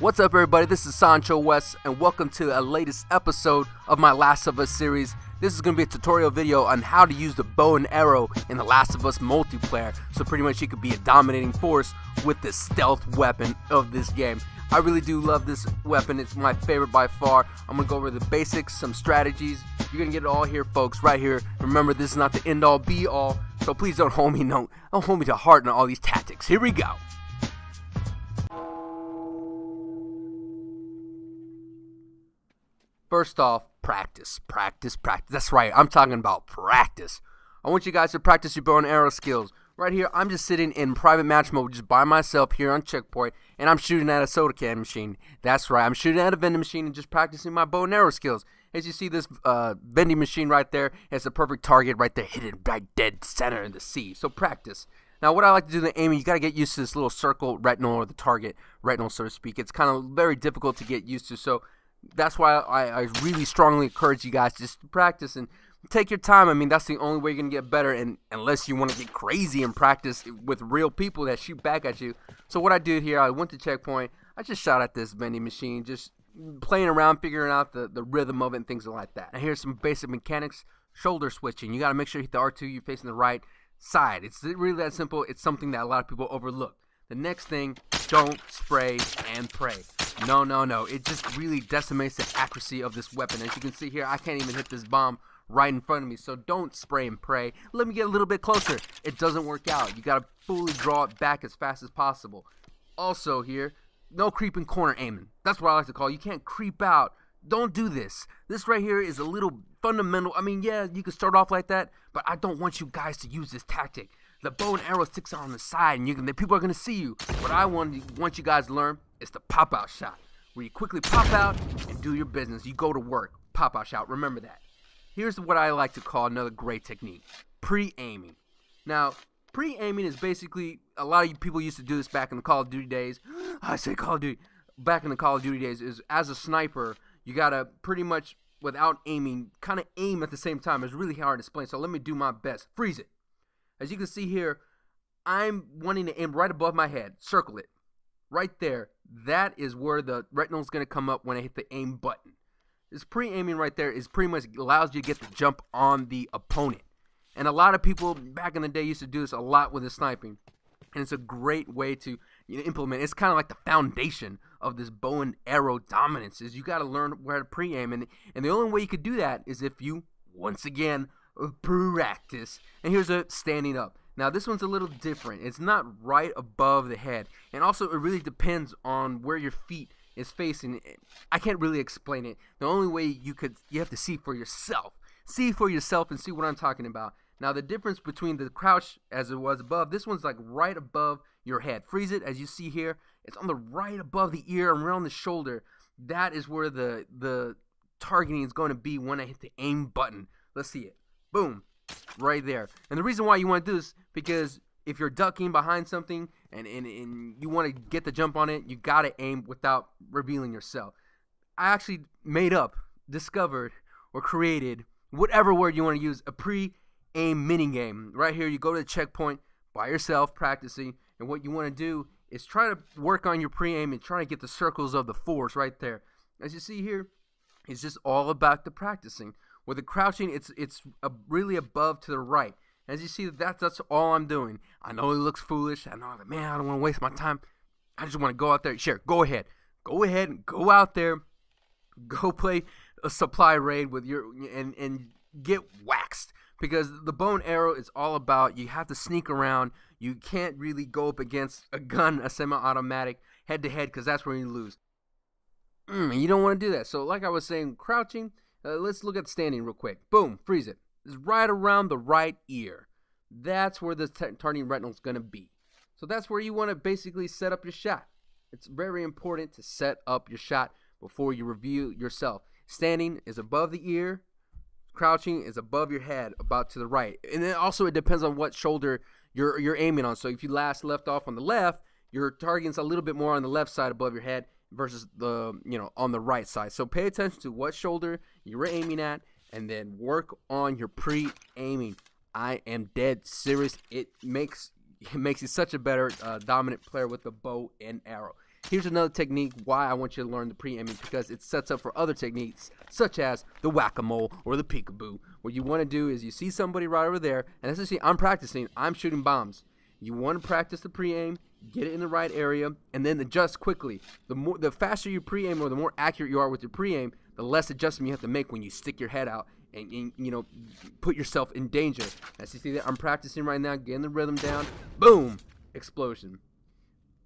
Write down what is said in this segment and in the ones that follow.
What's up, everybody? This is SanchoWest, and welcome to a latest episode of my Last of Us series. This is going to be a tutorial video on how to use the bow and arrow in the Last of Us multiplayer, so pretty much you could be a dominating force with the stealth weapon of this game. I really do love this weapon. It's my favorite by far. I'm going to go over the basics, some strategies. You're going to get it all here, folks, right here. Remember, this is not the end-all, be-all, so please don't hold me to heart on all these tactics. Here we go. First off, practice. That's right, I'm talking about practice. I want you guys to practice your bow and arrow skills. Right here, I'm just sitting in private match mode just by myself here on checkpoint, and I'm shooting at a soda can machine. That's right, I'm shooting at a vending machine and just practicing my bow and arrow skills. As you see this vending machine right there, it's a perfect target right there, hidden right dead center in the sea. So practice. Now, what I like to do in the aiming, you got to get used to this little circle retinal, or the target retinal, so to speak. It's kind of very difficult to get used to, so that's why I really strongly encourage you guys just to practice and take your time. I mean, that's the only way you're going to get better, and unless you want to get crazy and practice with real people that shoot back at you. So what I did here, I went to checkpoint, I just shot at this vending machine, just playing around, figuring out the rhythm of it and things like that. And here's some basic mechanics. Shoulder switching. You got to make sure you hit the R2, you're facing the right side. It's really that simple. It's something that a lot of people overlook. The next thing, don't spray and pray. No. It just really decimates the accuracy of this weapon. As you can see here, I can't even hit this bomb right in front of me. So don't spray and pray. Let me get a little bit closer. It doesn't work out. You got to fully draw it back as fast as possible. Also here, no creeping corner aiming. That's what I like to call it. You can't creep out. Don't do this. This right here is a little fundamental. I mean, yeah, you can start off like that, but I don't want you guys to use this tactic. The bow and arrow sticks on the side, and people are going to see you. What I want you guys to learn is the pop-out shot, where you quickly pop out and do your business. You go to work. Pop-out shot. Remember that. Here's what I like to call another great technique, pre-aiming. Now, pre-aiming is basically, a lot of you people used to do this back in the Call of Duty days. I say Call of Duty. Back in the Call of Duty days, is as a sniper, you got to pretty much, without aiming, kind of aim at the same time. It's really hard to explain, so let me do my best. Freeze it. As you can see here, I'm wanting to aim right above my head. Circle it. Right there. That is where the retinal is going to come up when I hit the aim button. This pre-aiming right there is pretty much allows you to get the jump on the opponent. And a lot of people back in the day used to do this a lot with the sniping. And it's a great way to implement. It's kind of like the foundation of this bow and arrow dominance. Is you got to learn where to pre-aim. And the only way you could do that is if you, once again, practice. And here's a standing up. Now this one's a little different. It's not right above the head, and also it really depends on where your feet is facing. I can't really explain it. The only way you have to see for yourself. See for yourself and see what I'm talking about. Now the difference between the crouch as it was above, this one's like right above your head. Freeze it. As you see here, it's on the right above the ear and around the shoulder. That is where the targeting is going to be when I hit the aim button. Let's see it. Boom, right there. And the reason why you want to do this, because if you're ducking behind something and you want to get the jump on it, you got to aim without revealing yourself. I actually discovered, or created, whatever word you want to use, a pre-aim minigame. Right here, you go to the checkpoint by yourself, practicing, and what you want to do is try to work on your pre-aim and try to get the circles of the force right there. As you see here, it's just all about the practicing. With the crouching, it's really above to the right. As you see, that's all I'm doing. I know it looks foolish. I know, man, I don't want to waste my time. I just want to go out there. Sure, go ahead and go out there. Go play a supply raid with and get waxed. Because the bow and arrow is all about, you have to sneak around. You can't really go up against a gun, a semi-automatic, head-to-head, because that's where you lose. You don't want to do that. So like I was saying, crouching. Let's look at standing real quick. Boom, freeze it. It's right around the right ear. That's where the targeting retinal is going to be. So that's where you want to basically set up your shot. It's very important to set up your shot before you reveal yourself. Standing is above the ear. Crouching is above your head, about to the right. And then also it depends on what shoulder you're aiming on. So if you left off on the left, your targeting's a little bit more on the left side above your head versus the on the right side. So pay attention to what shoulder you're aiming at, and then work on your pre-aiming. I am dead serious. It makes you such a better dominant player with the bow and arrow. Here's another technique why I want you to learn the pre-aiming, because it sets up for other techniques such as the whack-a-mole or the peekaboo. What you want to do is you see somebody right over there, and as you see, I'm practicing, I'm shooting bombs. You want to practice the pre-aim, get it in the right area, and then adjust quickly. The faster you pre-aim or the more accurate you are with your pre-aim, the less adjustment you have to make when you stick your head out and you know, put yourself in danger. As you see there, I'm practicing right now, getting the rhythm down. Boom! Explosion.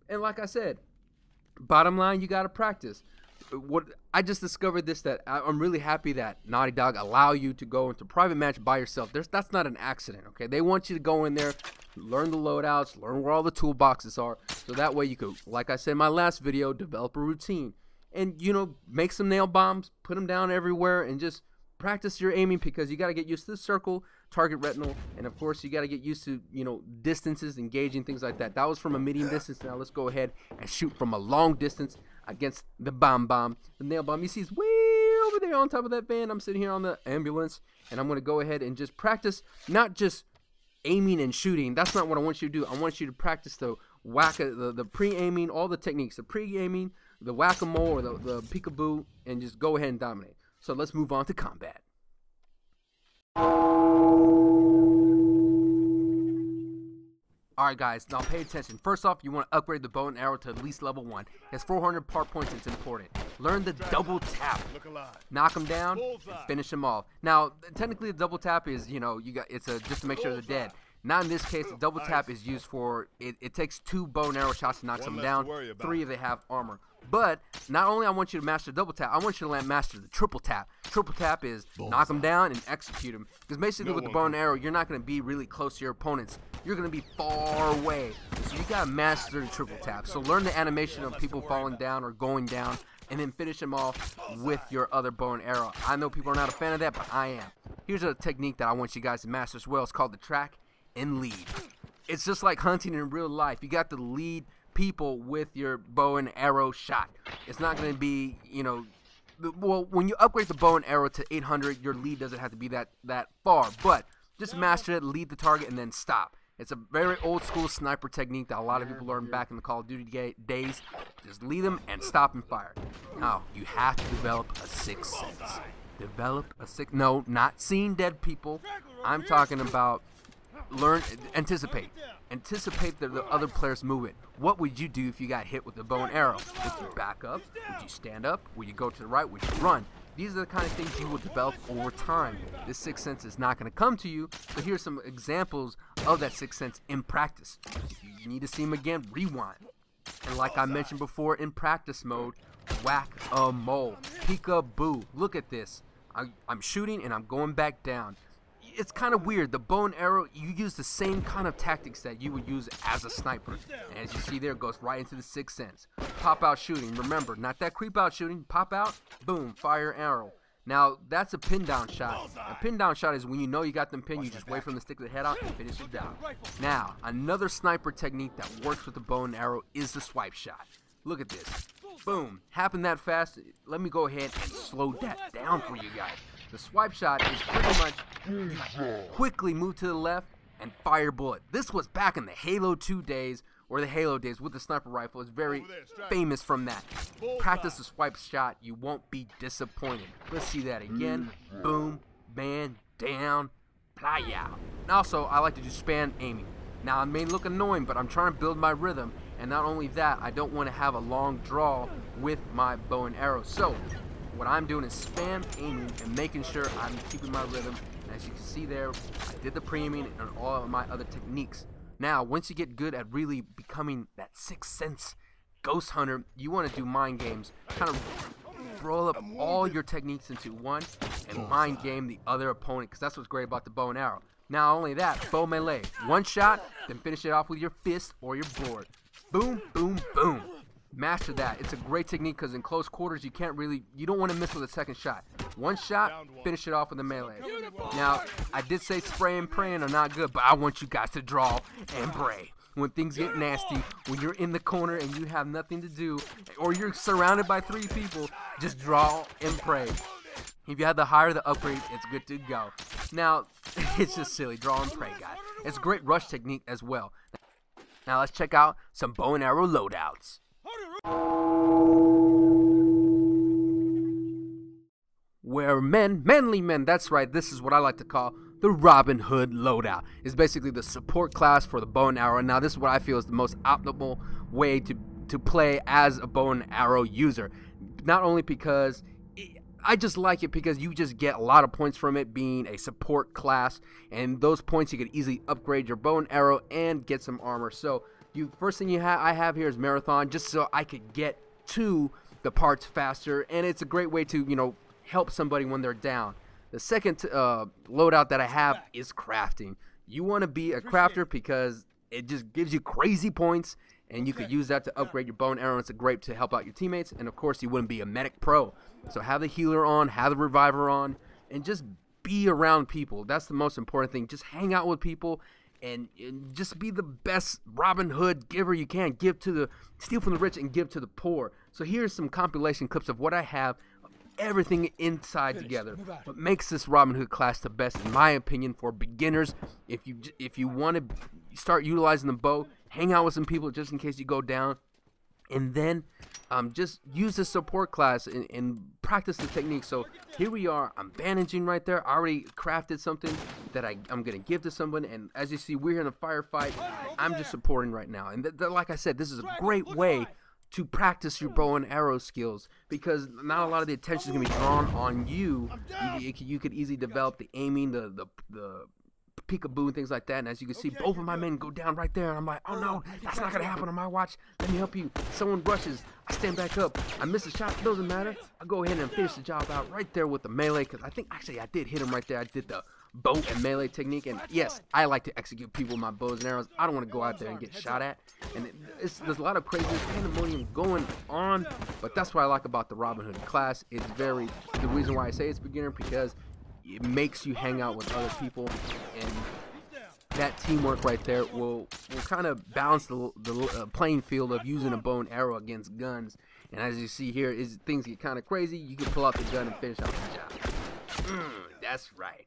And like I said, bottom line, you got to practice. What I just discovered this, that I'm really happy that Naughty Dog allow you to go into private match by yourself. That's not an accident, okay? They want you to go in there, learn the loadouts, learn where all the toolboxes are, so that way you could, like I said in my last video, develop a routine. And, you know, make some nail bombs, put them down everywhere, and just practice your aiming, because you got to get used to the circle, target retinal, and of course you got to get used to, you know, distances, engaging, things like that. That was from a medium distance. Now let's go ahead and shoot from a long distance against the bomb. The nail bomb, you see, is way over there on top of that van. I'm sitting here on the ambulance, and I'm going to go ahead and just practice, not just aiming and shooting. That's not what I want you to do. I want you to practice the the pre-aiming, all the techniques, the pre-aiming, the whack-a-mole or the peekaboo, and just go ahead and dominate. So let's move on to combat. Alright guys, now pay attention. First off, you want to upgrade the bow and arrow to at least level 1. It's 400 part points, it's important. Learn the double tap. Knock them down and finish them off. Now, technically the double tap is, you know, it's just to make sure they're dead. Not in this case. The double tap is used for, it takes 2 bow and arrow shots to knock them down, 3 if they have armor. But not only I want you to master double tap, I want you to master the triple tap. Triple tap is knock them down and execute them. Because basically with the bow and arrow, you're not going to be really close to your opponents. You're going to be far away. So you got to master the triple tap. So learn the animation of people falling down or going down, and then finish them off with your other bow and arrow. I know people are not a fan of that, but I am. Here's a technique that I want you guys to master as well. It's called the track and lead. It's just like hunting in real life. You got to lead people with your bow and arrow shot. It's not going to be, you know, well, when you upgrade the bow and arrow to 800, your lead doesn't have to be that far, but just master it, lead the target, and then stop. It's a very old school sniper technique that a lot of people learned back in the Call of Duty days. Just lead them and stop and fire. Now, you have to develop a sixth sense. No, not seeing dead people. I'm talking about anticipate the other player's movement. What would you do if you got hit with a bow and arrow? Would you back up? Would you stand up? Would you go to the right? Would you run? These are the kind of things you will develop over time. This sixth sense is not going to come to you, but here's some examples of that sixth sense in practice. If you need to see them again, rewind. And like I mentioned before, in practice mode, whack-a-mole, peekaboo. Look at this. I'm shooting and I'm going back down. It's kind of weird. The bow and arrow, you use the same kind of tactics that you would use as a sniper. And as you see there, it goes right into the sixth sense. Pop out shooting. Remember, not that creep out shooting. Pop out, boom, fire arrow. Now, that's a pin down shot. A pin down shot is when you know you got them pinned, you just wait for them to stick the head out and finish it down. Now, another sniper technique that works with the bow and arrow is the swipe shot. Look at this. Boom. Happened that fast. Let me go ahead and slow that down for you guys. The swipe shot is pretty much quickly move to the left and fire bullet. This was back in the Halo 2 days, or the Halo days with the sniper rifle. It's very famous from that. Practice the swipe shot. You won't be disappointed. Let's see that again. Boom, man, down, playa. And also, I like to do span aiming. Now, it may look annoying, but I'm trying to build my rhythm. And not only that, I don't want to have a long draw with my bow and arrow. So, what I'm doing is spam aiming and making sure I'm keeping my rhythm. And as you can see there, I did the pre-aiming and all of my other techniques. Now, once you get good at really becoming that sixth sense ghost hunter, you want to do mind games. Kind of roll up all your techniques into one and mind game the other opponent, because that's what's great about the bow and arrow. Not only that, bow melee. One shot, then finish it off with your fist or your board. Boom, boom, boom. Master that. It's a great technique because in close quarters you don't want to miss with a second shot. One shot, finish it off with a melee. Now, I did say spray and praying are not good, but I want you guys to draw and pray. When things get nasty, when you're in the corner and you have nothing to do, or you're surrounded by 3 people, just draw and pray. If you have the higher the upgrade, it's good to go. Now, it's just silly. Draw and pray, guys. It's a great rush technique as well. Now, let's check out some bow and arrow loadouts. Where manly men, that's right, this is what I like to call the Robin Hood loadout. It's basically the support class for the bow and arrow. Now this is what I feel is the most optimal way to play as a bow and arrow user. Not only because I just like it because you just get a lot of points from it being a support class, and those points you could easily upgrade your bow and arrow and get some armor. So first thing I have here is marathon, just so I could get to the parts faster, and it's a great way to, you know, help somebody when they're down. The second loadout that I have is crafting. You want to be a crafter because it just gives you crazy points, and you could use that to upgrade your bow and arrow. It's a great to help out your teammates, and of course you wouldn't be a medic pro. So have the healer on, have the reviver on, and just be around people. That's the most important thing. Just hang out with people and just be the best Robin Hood giver you can. Steal from the rich and give to the poor. So here's some compilation clips of what I have, everything inside together. What makes this Robin Hood class the best, in my opinion, for beginners. If you want to start utilizing the bow, hang out with some people just in case you go down, and then just use the support class and practice the technique. So here we are, I'm bandaging right there. I already crafted something that I'm gonna give to someone, and as you see, we're in a firefight. I'm just supporting right now, and like I said, this is a great way to practice your bow and arrow skills, because not a lot of the attention is gonna be drawn on you. You could easily develop the aiming, the peekaboo and things like that. And as you can see, both of my men go down right there, and I'm like, oh no, that's not gonna happen on my watch. Let me help you. Someone rushes, I stand back up, I miss a shot, it doesn't matter. I go ahead and finish the job out right there with the melee, because I think actually I did hit him right there. I did the bow and melee technique, and yes, I like to execute people with my bows and arrows. I don't want to go out there and get shot at, and there's a lot of crazy pandemonium going on, but that's what I like about the Robin Hood class. It's the reason why I say it's beginner, because it makes you hang out with other people, and that teamwork right there will kind of balance the playing field of using a bow and arrow against guns. And as you see here, things get kind of crazy. You can pull out the gun and finish out the job. That's right.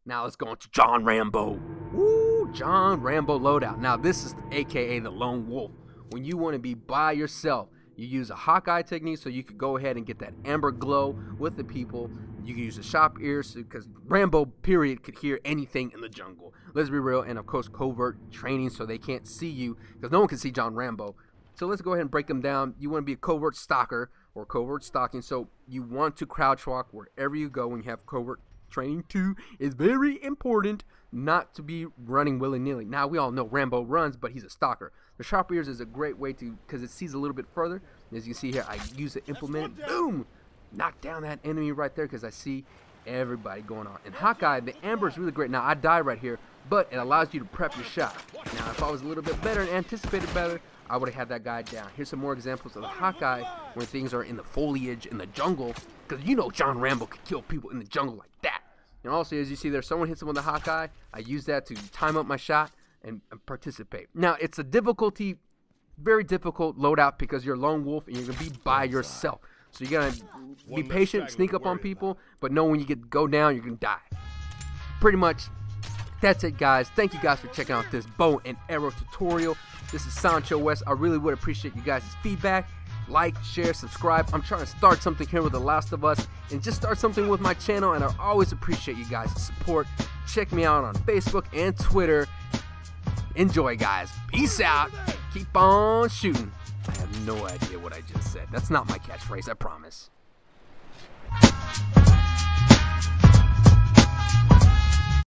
Now let's go on to John Rambo. Woo, John Rambo loadout. Now this is AKA the lone wolf. When you want to be by yourself, you use a Hawkeye technique, so you could go ahead and get that amber glow with the people. You can use the sharp ears, because Rambo, period, could hear anything in the jungle. Let's be real, and of course covert training, so they can't see you, because no one can see John Rambo. So let's go ahead and break them down. You want to be a covert stalker, or covert stalking, so you want to crouch walk wherever you go when you have covert training too. Is very important not to be running willy-nilly. Now we all know Rambo runs, but he's a stalker. The sharp ears is a great way to, because it sees a little bit further. As you see here, I use the implement, boom, knock down that enemy right there, because I see everybody going on. And Hawkeye, the amber is really great. Now I die right here, but it allows you to prep your shot. Now if I was a little bit better and anticipated better, I would have had that guy down. Here's some more examples of the Hawkeye when things are in the foliage, in the jungle, because you know John Rambo could kill people in the jungle like that. And also, as you see there, someone hits him with a Hawkeye. I use that to time up my shot and participate. Now, it's a very difficult loadout, because you're a lone wolf and you're going to be by yourself. So you got to be patient, sneak up on people, but know when you go down, you're going to die. Pretty much, that's it, guys. Thank you guys for checking out this bow and arrow tutorial. This is SanchoWest. I really would appreciate you guys' feedback. Like, share, subscribe. I'm trying to start something here with The Last of Us, and just start something with my channel, and I always appreciate you guys' support. Check me out on Facebook and Twitter. Enjoy, guys. Peace out. Keep on shooting. I have no idea what I just said. That's not my catchphrase, I promise.